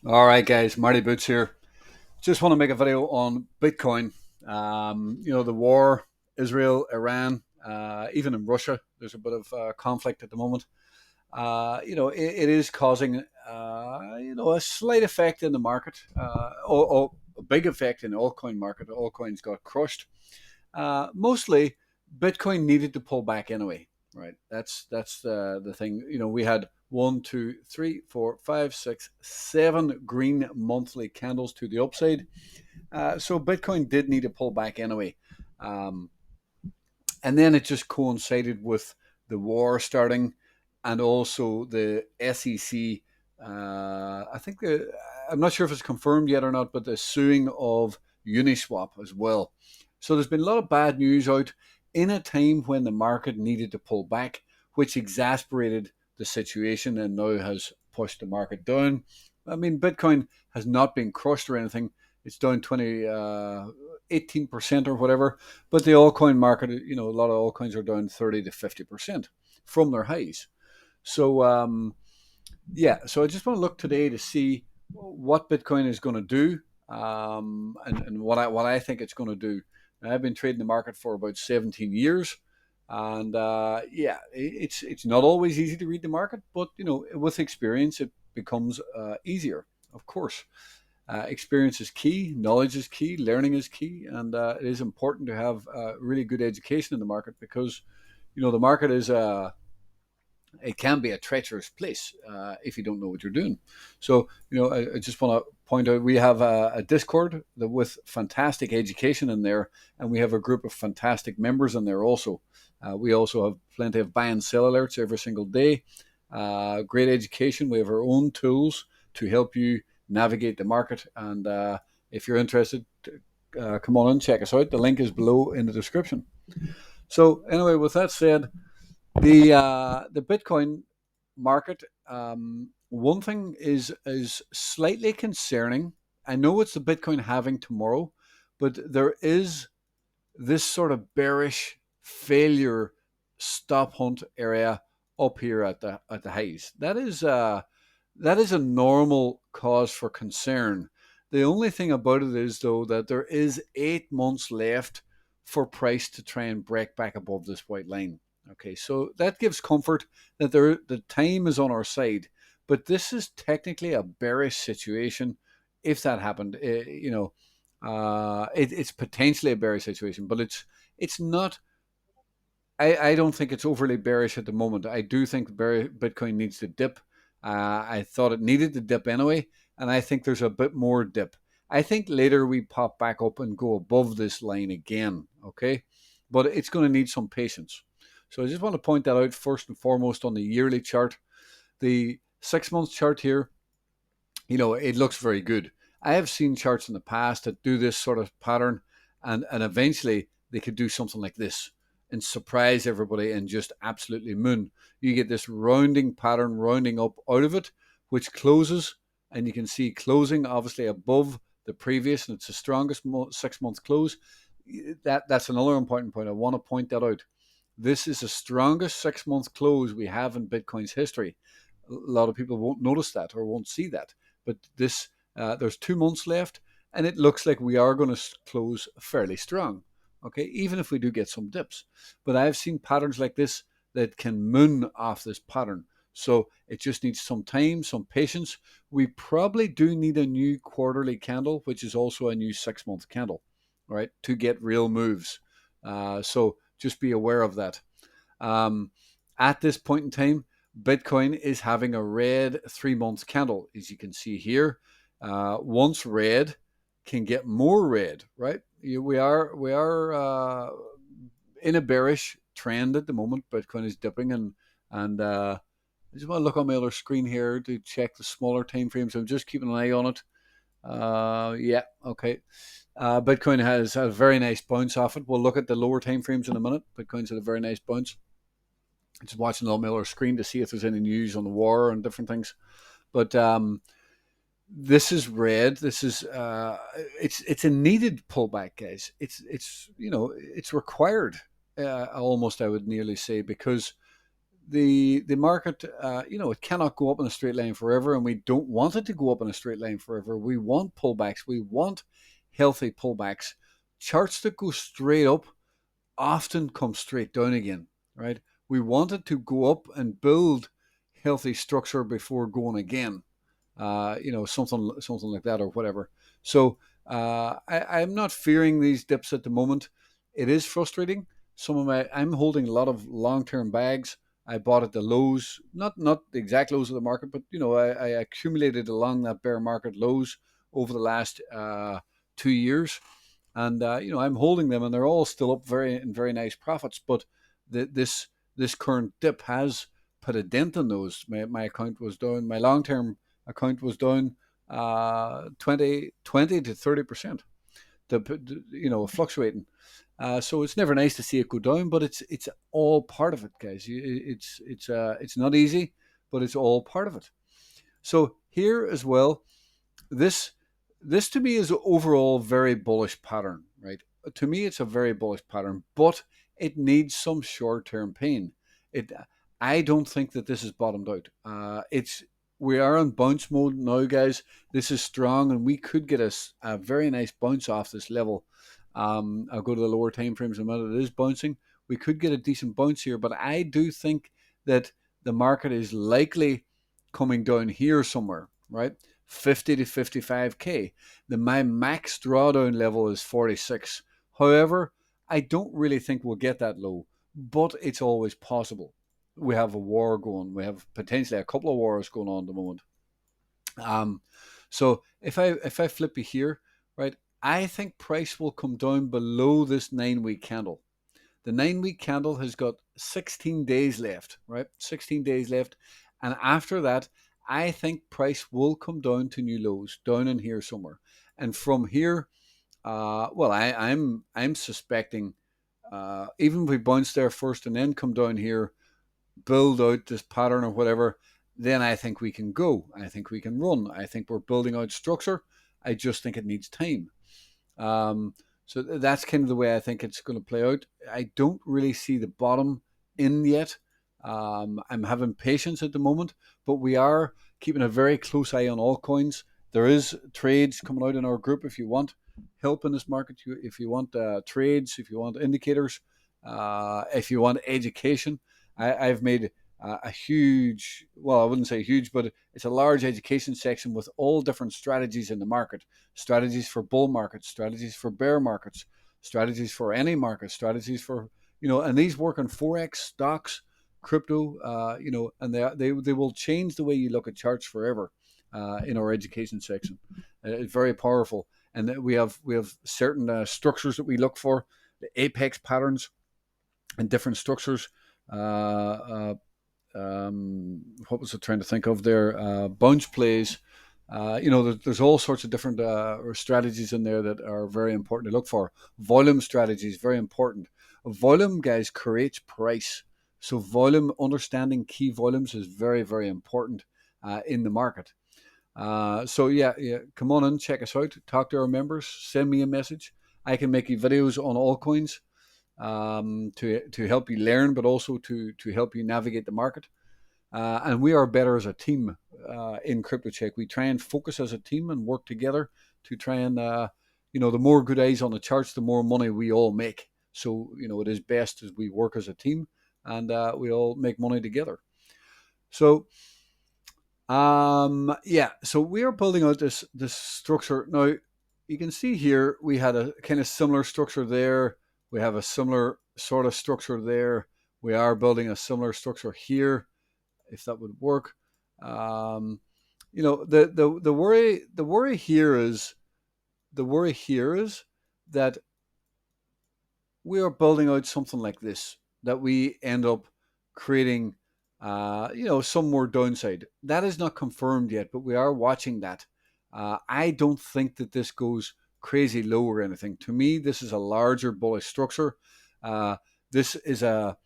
All right, guys, MartyBoots here. Just want to make a video on Bitcoin. The war, Israel, Iran, even in Russia, there's a bit of conflict at the moment. It is causing, a slight effect in the market, a big effect in the altcoin market. Altcoins got crushed. Mostly, Bitcoin needed to pull back anyway, right? That's the thing. We had one, two, three, four, five, six, seven green monthly candles to the upside. So Bitcoin did need to pull back anyway. Um, and then it just coincided with the war starting and also the SEC. I think I'm not sure if it's confirmed yet or not, but the suing of Uniswap as well. So there's been a lot of bad news out in a time when the market needed to pull back, which exasperated the situation and now has pushed the market down. I mean, Bitcoin has not been crushed or anything. It's down 18% or whatever, but the altcoin market, a lot of altcoins are down 30 to 50% from their highs. So, so I just want to look today to see what Bitcoin is going to do, and what I think it's going to do. Now, I've been trading the market for about 17 years, and it's not always easy to read the market, but with experience, it becomes easier, of course. Experience is key, knowledge is key, learning is key, and it is important to have really good education in the market because the market is it can be a treacherous place if you don't know what you're doing. So I just want to point out we have a Discord with fantastic education in there, and we have a group of fantastic members in there also. We also have plenty of buy and sell alerts every single day. Great education. We have our own tools to help you navigate the market. And if you're interested, come on and check us out. The link is below in the description. So anyway, with that said, the Bitcoin market. One thing is slightly concerning. I know it's the Bitcoin halving tomorrow, but there is this sort of bearish failure stop hunt area up here at the highs. That is a normal cause for concern. The only thing about it is though that there is 8 months left for price to try and break back above this white line. Okay, so that gives comfort that the time is on our side. But this is technically a bearish situation. If that happened, it's potentially a bearish situation, but it's not. I don't think it's overly bearish at the moment. I do think Bitcoin needs to dip. I thought it needed to dip anyway, and I think there's a bit more dip. I think later we pop back up and go above this line again. Okay, but it's going to need some patience. So I just want to point that out first and foremost on the yearly chart. The 6 month chart here, it looks very good. I have seen charts in the past that do this sort of pattern, and eventually they could do something like this and surprise everybody and just absolutely moon. You get this rounding pattern rounding up out of it, which closes, and you can see closing obviously above the previous, and it's the strongest 6 month close. That's another important point. I want to point that out. This is the strongest 6 month close we have in Bitcoin's history. A lot of people won't notice that or won't see that, but there's 2 months left, and it looks like we are going to close fairly strong. Okay, even if we do get some dips, but I've seen patterns like this that can moon off this pattern. So it just needs some time, some patience. We probably do need a new quarterly candle, which is also a new 6 month candle, right, to get real moves. So just be aware of that. Um, at this point in time, Bitcoin is having a red 3 month candle, as you can see here. Once red can get more red, right? We are in a bearish trend at the moment. Bitcoin is dipping, and I just want to look on my other screen here to check the smaller time frames. I'm just keeping an eye on it. Yeah, okay. Bitcoin has a very nice bounce off it. We'll look at the lower time frames in a minute. Bitcoin's had a very nice bounce. Just watching on my other screen to see if there's any news on the war and different things. But this is red. This is it's a needed pullback, guys. It's required. Almost, I would nearly say, because the market, it cannot go up in a straight line forever, and we don't want it to go up in a straight line forever. We want pullbacks. We want healthy pullbacks. Charts that go straight up often come straight down again, right? We want it to go up and build healthy structure before going again. Something like that or whatever. So I'm not fearing these dips at the moment. It is frustrating. I'm holding a lot of long-term bags. I bought at the lows, not the exact lows of the market, but I accumulated along that bear market lows over the last 2 years, and I'm holding them, and they're all still up very nice profits. But this current dip has put a dent in those. My account was down. My long-term account was down 20 to 30%, fluctuating. So it's never nice to see it go down, but it's all part of it, guys. It's not easy, but it's all part of it. So here as well, this this to me is an overall very bullish pattern, right? To me, it's a very bullish pattern, but it needs some short-term pain. It, I don't think that this is bottomed out. We are in bounce mode now, guys. This is strong, and we could get a very nice bounce off this level. I'll go to the lower time frames in a minute. It is bouncing. We could get a decent bounce here, but I do think that the market is likely coming down here somewhere, right? 50 to 55k. My max drawdown level is 46. However, I don't really think we'll get that low, but it's always possible. We have a war going. We have potentially a couple of wars going on at the moment. So if I flip you here, right, I think price will come down below this 9-week candle. The 9-week candle has got 16 days left, right? 16 days left. And after that, I think price will come down to new lows, down in here somewhere. And from here, I'm suspecting, even if we bounce there first and then come down here, build out this pattern or whatever, then I think we can go. I think we can run. I think we're building out structure. I just think it needs time. So that's kind of the way I think it's going to play out. I don't really see the bottom in yet. I'm having patience at the moment, but we are keeping a very close eye on all coins. There is trades coming out in our group if you want help in this market, if you want trades, if you want indicators, if you want education. I've made a huge, well, I wouldn't say huge, but it's a large education section with all different strategies in the market. Strategies for bull markets, strategies for bear markets, strategies for any market, strategies for, and these work on Forex, stocks, crypto, and they will change the way you look at charts forever in our education section. It's very powerful. And we have certain structures that we look for, the apex patterns and different structures. What was I trying to think of there? Bunch plays. There's all sorts of different strategies in there that are very important to look for. Volume strategies, very important. Volume, guys, creates price. So volume, understanding key volumes is very, very important in the market. So yeah, come on in, check us out, talk to our members, send me a message. I can make you videos on all coins to help you learn, but also to help you navigate the market. And we are better as a team in CryptoCheck. We try and focus as a team and work together to try and, the more good eyes on the charts, the more money we all make. So, it is best as we work as a team and we all make money together. So, so we are building out this structure. Now, you can see here, we had a kind of similar structure there. We have a similar sort of structure there. We are building a similar structure here, if that would work. The worry here is that we are building out something like this, that we end up creating some more downside. That is not confirmed yet, but we are watching that. I don't think that this goes crazy low or anything. To me, this is a larger bullish structure. This is a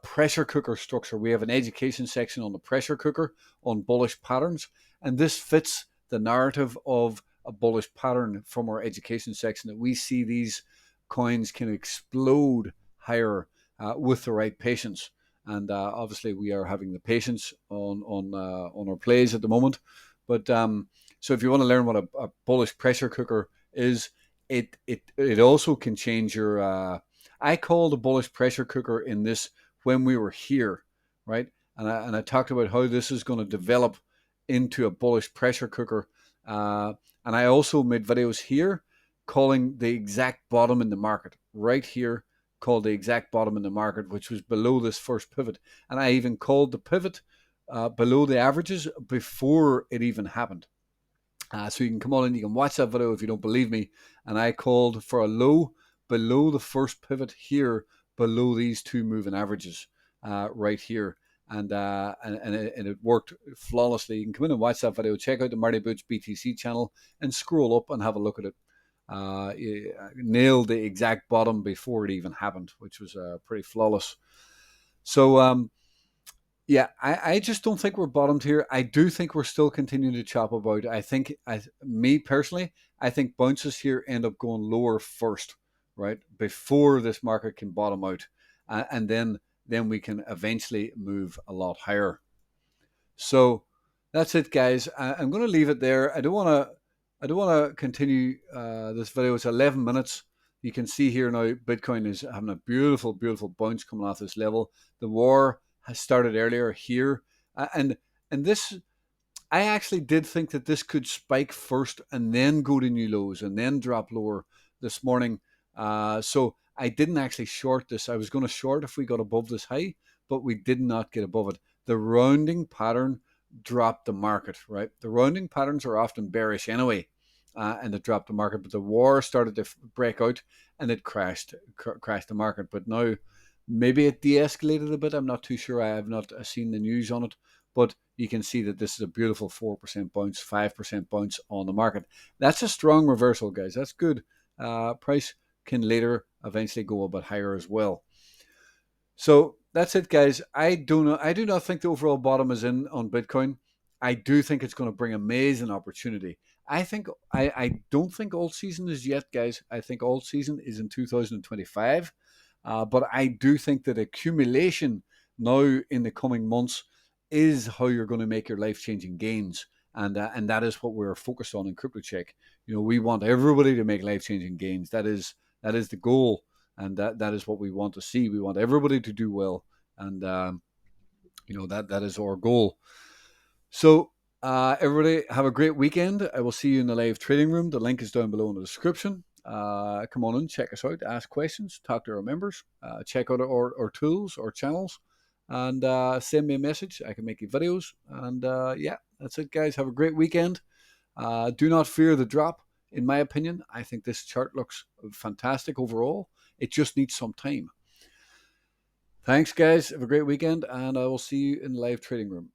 pressure cooker structure. We have an education section on the pressure cooker on bullish patterns, and this fits the narrative of a bullish pattern from our education section, that we see these coins can explode higher with the right patience. and obviously we are having the patience on our plays at the moment. But so if you want to learn what a bullish pressure cooker is, it also can change your. I call the bullish pressure cooker in this when we were here, right? And I talked about how this is going to develop into a bullish pressure cooker. And I also made videos here calling the exact bottom in the market right here, called the exact bottom in the market, which was below this first pivot. And I even called the pivot below the averages before it even happened. So you can come on and you can watch that video if you don't believe me. And I called for a low below the first pivot here, below these two moving averages right here. And it worked flawlessly. You can come in and watch that video. Check out the MartyBoots BTC channel and scroll up and have a look at it. Nailed the exact bottom before it even happened, which was pretty flawless. So yeah, I just don't think we're bottomed here. I do think we're still continuing to chop about. I think, me personally, I think bounces here end up going lower first, right, before this market can bottom out, and then we can eventually move a lot higher. So that's it, guys. I'm going to leave it there. I don't want to continue this video. It's 11 minutes. You can see here now Bitcoin is having a beautiful, beautiful bounce coming off this level. The war has started earlier here, and this, I actually did think that this could spike first and then go to new lows and then drop lower this morning. So I didn't actually short this. I was going to short if we got above this high, but we did not get above it. The rounding pattern dropped the market, right? The rounding patterns are often bearish anyway, and it dropped the market. But the war started to break out, and it crashed the market. But now, maybe it de-escalated a bit. I'm not too sure. I have not seen the news on it. But you can see that this is a beautiful 4% bounce, 5% bounce on the market. That's a strong reversal, guys. That's good. Price can later eventually go a bit higher as well. So that's it, guys. I do not think the overall bottom is in on Bitcoin. I do think it's going to bring amazing opportunity. I don't think alt season is yet, guys. I think alt season is in 2025. But I do think that accumulation now in the coming months is how you're going to make your life-changing gains. And that is what we're focused on in CryptoCheck. We want everybody to make life-changing gains. That is the goal, and that is what we want to see. We want everybody to do well, and that is our goal. So everybody have a great weekend. I will see you in the live trading room. The link is down below in the description. Come on in, check us out, ask questions, talk to our members, check out our tools, our channels, and send me a message. I can make you videos. And yeah, that's it, guys. Have a great weekend. Do not fear the drop. In my opinion, I think this chart looks fantastic overall. It just needs some time. Thanks, guys. Have a great weekend, and I will see you in the live trading room.